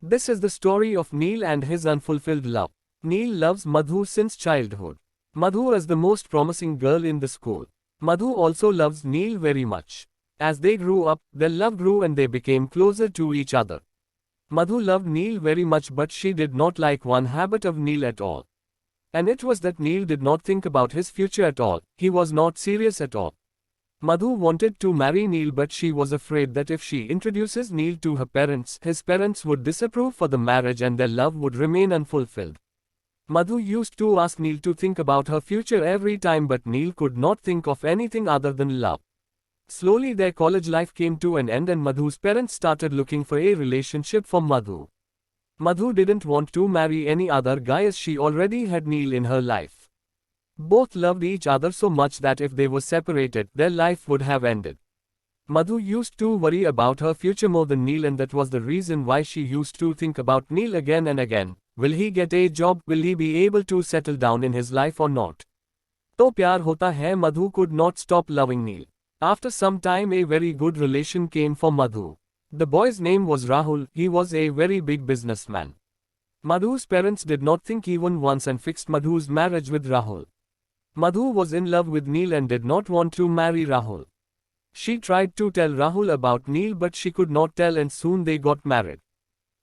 This is the story of Neil and his unfulfilled love. Neil loves Madhu since childhood. Madhu is the most promising girl in the school. Madhu also loves Neil very much. As they grew up, their love grew and they became closer to each other. Madhu loved Neil very much, but she did not like one habit of Neil at all. And it was that Neil did not think about his future at all. He was not serious at all. Madhu wanted to marry Neil, but she was afraid that if she introduces Neil to her parents, his parents would disapprove for the marriage and their love would remain unfulfilled. Madhu used to ask Neil to think about her future every time, but Neil could not think of anything other than love. Slowly their college life came to an end and Madhu's parents started looking for a relationship for Madhu. Madhu didn't want to marry any other guy as she already had Neil in her life. Both loved each other so much that if they were separated, their life would have ended. Madhu used to worry about her future more than Neil, and that was the reason why she used to think about Neil again and again. Will he get a job? Will he be able to settle down in his life or not? To pyar hota hai, Madhu could not stop loving Neil. After some time a very good relation came for Madhu. The boy's name was Rahul. He was a very big businessman. Madhu's parents did not think even once and fixed Madhu's marriage with Rahul. Madhu was in love with Neil and did not want to marry Rahul. She tried to tell Rahul about Neil, but she could not tell, and soon they got married.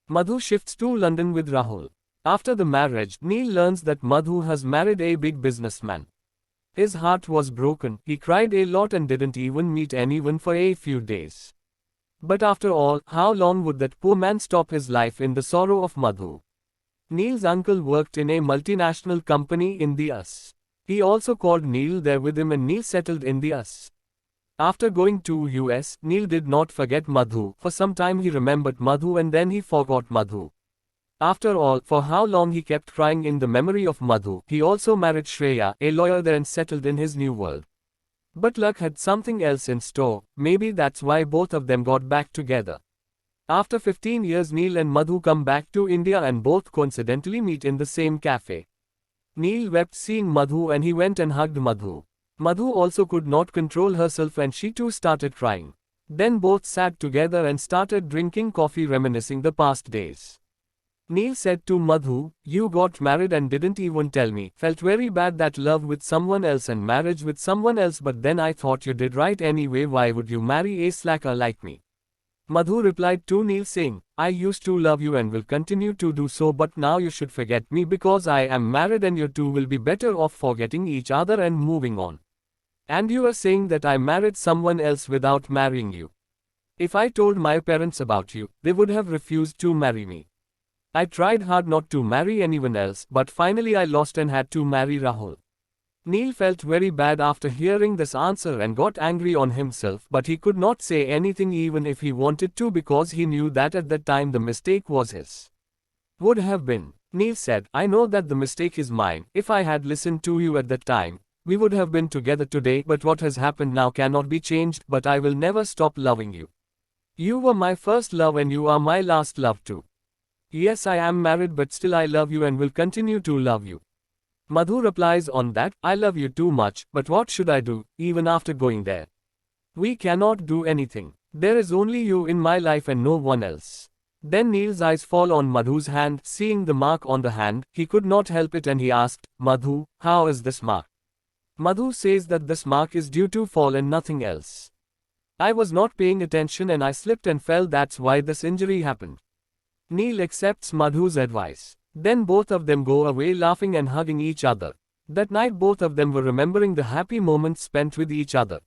Madhu shifts to London with Rahul. After the marriage, Neil learns that Madhu has married a big businessman. His heart was broken, he cried a lot and didn't even meet anyone for a few days. But after all, how long would that poor man stop his life in the sorrow of Madhu? Neil's uncle worked in a multinational company in the US. He also called Neil there with him and Neil settled in the US. After going to US, Neil did not forget Madhu. For some time he remembered Madhu and then he forgot Madhu. After all, for how long he kept crying in the memory of Madhu. He also married Shreya, a lawyer there, and settled in his new world. But luck had something else in store. Maybe that's why both of them got back together. After 15 years, Neil and Madhu come back to India and both coincidentally meet in the same cafe. Neil wept seeing Madhu and he went and hugged Madhu. Madhu also could not control herself and she too started crying. Then both sat together and started drinking coffee, reminiscing the past days. Neil said to Madhu, "You got married and didn't even tell me. Felt very bad that love with someone else and marriage with someone else, but then I thought you did right anyway. Why would you marry a slacker like me?" Madhu replied to Neil saying, "I used to love you and will continue to do so, but now you should forget me because I am married and you two will be better off forgetting each other and moving on. And you are saying that I married someone else without marrying you. If I told my parents about you, they would have refused to marry me. I tried hard not to marry anyone else, but finally I lost and had to marry Rahul." Neil felt very bad after hearing this answer and got angry on himself, but he could not say anything even if he wanted to because he knew that at that time the mistake was his. Would have been. Neil said, "I know that the mistake is mine. If I had listened to you at that time, we would have been together today, but what has happened now cannot be changed, but I will never stop loving you. You were my first love and you are my last love too. Yes, I am married, but still I love you and will continue to love you." Madhu replies on that, "I love you too much, but what should I do, even after going there? We cannot do anything. There is only you in my life and no one else." Then Neil's eyes fall on Madhu's hand. Seeing the mark on the hand, he could not help it and he asked, "Madhu, how is this mark?" Madhu says that this mark is due to fall and nothing else. "I was not paying attention and I slipped and fell, that's why this injury happened." Neil accepts Madhu's advice. Then both of them go away laughing and hugging each other. That night both of them were remembering the happy moments spent with each other.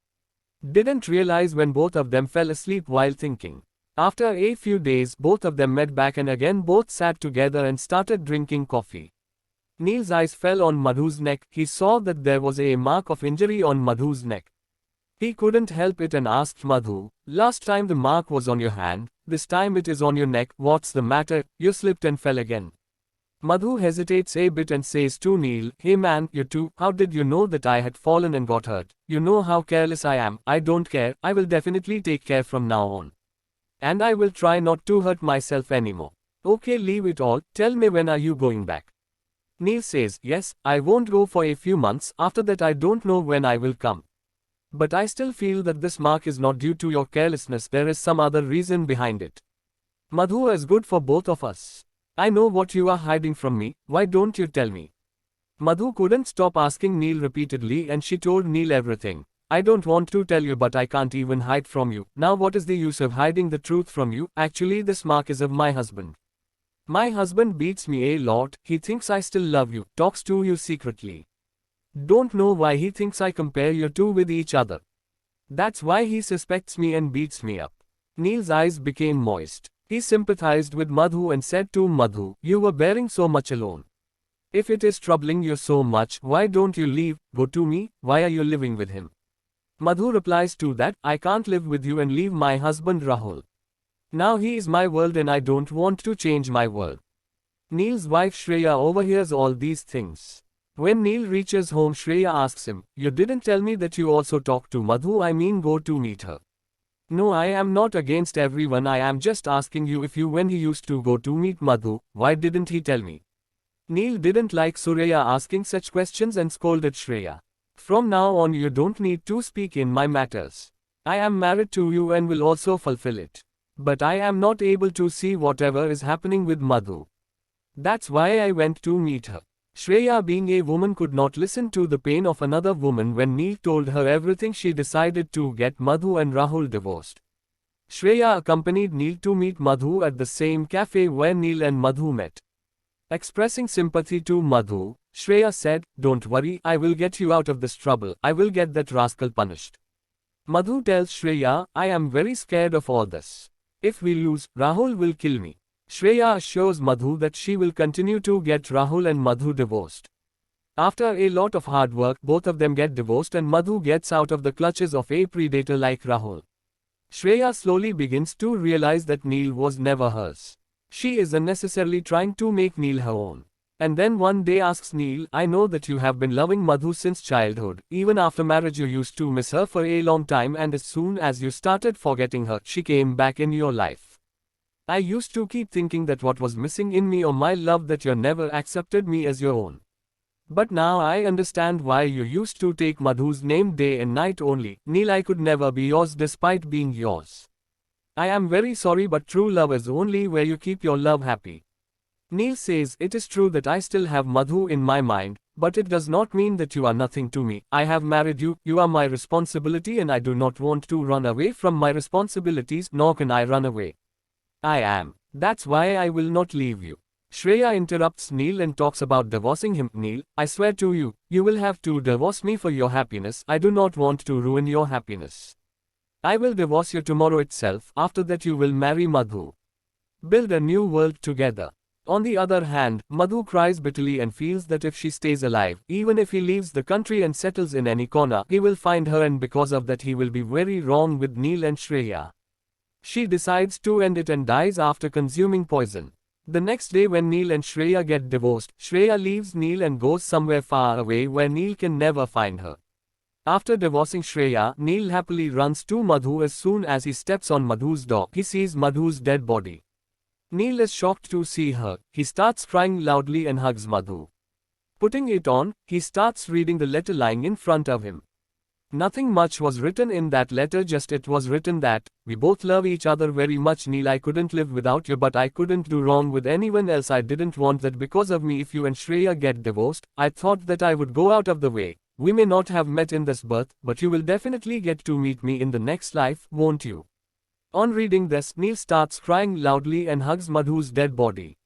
Didn't realize when both of them fell asleep while thinking. After a few days both of them met back and again both sat together and started drinking coffee. Neil's eyes fell on Madhu's neck. He saw that there was a mark of injury on Madhu's neck. He couldn't help it and asked Madhu, "Last time the mark was on your hand, this time it is on your neck. What's the matter? You slipped and fell again." Madhu hesitates a bit and says to Neil, "Hey man, you too, how did you know that I had fallen and got hurt? You know how careless I am. I don't care. I will definitely take care from now on. And I will try not to hurt myself anymore." "Okay, leave it all. Tell me, when are you going back?" Neil says, "Yes, I won't go for a few months. After that I don't know when I will come. But I still feel that this mark is not due to your carelessness. There is some other reason behind it." Madhu is good for both of us. I know what you are hiding from me, why don't you tell me? Madhu couldn't stop asking Neil repeatedly and she told Neil everything. I don't want to tell you but I can't even hide from you. Now what is the use of hiding the truth from you? Actually this mark is of my husband. My husband beats me a lot, he thinks I still love you, talks to you secretly. Don't know why he thinks I compare you two with each other. That's why he suspects me and beats me up. Neil's eyes became moist. He sympathized with Madhu and said to Madhu, you were bearing so much alone. If it is troubling you so much, why don't you leave, go to me, why are you living with him? Madhu replies to that, I can't live with you and leave my husband Rahul. Now he is my world and I don't want to change my world. Neil's wife Shreya overhears all these things. When Neil reaches home Shreya asks him, you didn't tell me that you also talked to Madhu, I mean go to meet her. No, I am not against everyone, I am just asking you if you when he used to go to meet Madhu, why didn't he tell me? Neil didn't like Surya asking such questions and scolded Shreya. From now on you don't need to speak in my matters. I am married to you and will also fulfill it. But I am not able to see whatever is happening with Madhu. That's why I went to meet her. Shreya being a woman could not listen to the pain of another woman. When Neil told her everything she decided to get Madhu and Rahul divorced. Shreya accompanied Neil to meet Madhu at the same cafe where Neil and Madhu met. Expressing sympathy to Madhu, Shreya said, don't worry, I will get you out of this trouble, I will get that rascal punished. Madhu tells Shreya, I am very scared of all this. If we lose, Rahul will kill me. Shreya assures Madhu that she will continue to get Rahul and Madhu divorced. After a lot of hard work, both of them get divorced and Madhu gets out of the clutches of a predator like Rahul. Shreya slowly begins to realize that Neil was never hers. She is unnecessarily trying to make Neil her own. And then one day asks Neil, I know that you have been loving Madhu since childhood, even after marriage you used to miss her for a long time and as soon as you started forgetting her, she came back in your life. I used to keep thinking that what was missing in me or my love that you never accepted me as your own. But now I understand why you used to take Madhu's name day and night only. Neil, I could never be yours despite being yours. I am very sorry but true love is only where you keep your love happy. Neil says, it is true that I still have Madhu in my mind, but it does not mean that you are nothing to me. I have married you, you are my responsibility and I do not want to run away from my responsibilities, nor can I run away. I am. That's why I will not leave you. Shreya interrupts Neil and talks about divorcing him. Neil, I swear to you, you will have to divorce me for your happiness. I do not want to ruin your happiness. I will divorce you tomorrow itself. After that you will marry Madhu. Build a new world together. On the other hand, Madhu cries bitterly and feels that if she stays alive, even if he leaves the country and settles in any corner, he will find her and because of that he will be very wrong with Neil and Shreya. She decides to end it and dies after consuming poison. The next day when Neil and Shreya get divorced, Shreya leaves Neil and goes somewhere far away where Neil can never find her. After divorcing Shreya, Neil happily runs to Madhu. As soon as he steps on Madhu's door, he sees Madhu's dead body. Neil is shocked to see her. He starts crying loudly and hugs Madhu. Putting it on, he starts reading the letter lying in front of him. Nothing much was written in that letter, just it was written that, we both love each other very much Neil, I couldn't live without you but I couldn't do wrong with anyone else. I didn't want that because of me if you and Shreya get divorced. I thought that I would go out of the way. We may not have met in this birth, but you will definitely get to meet me in the next life, won't you? On reading this, Neil starts crying loudly and hugs Madhu's dead body.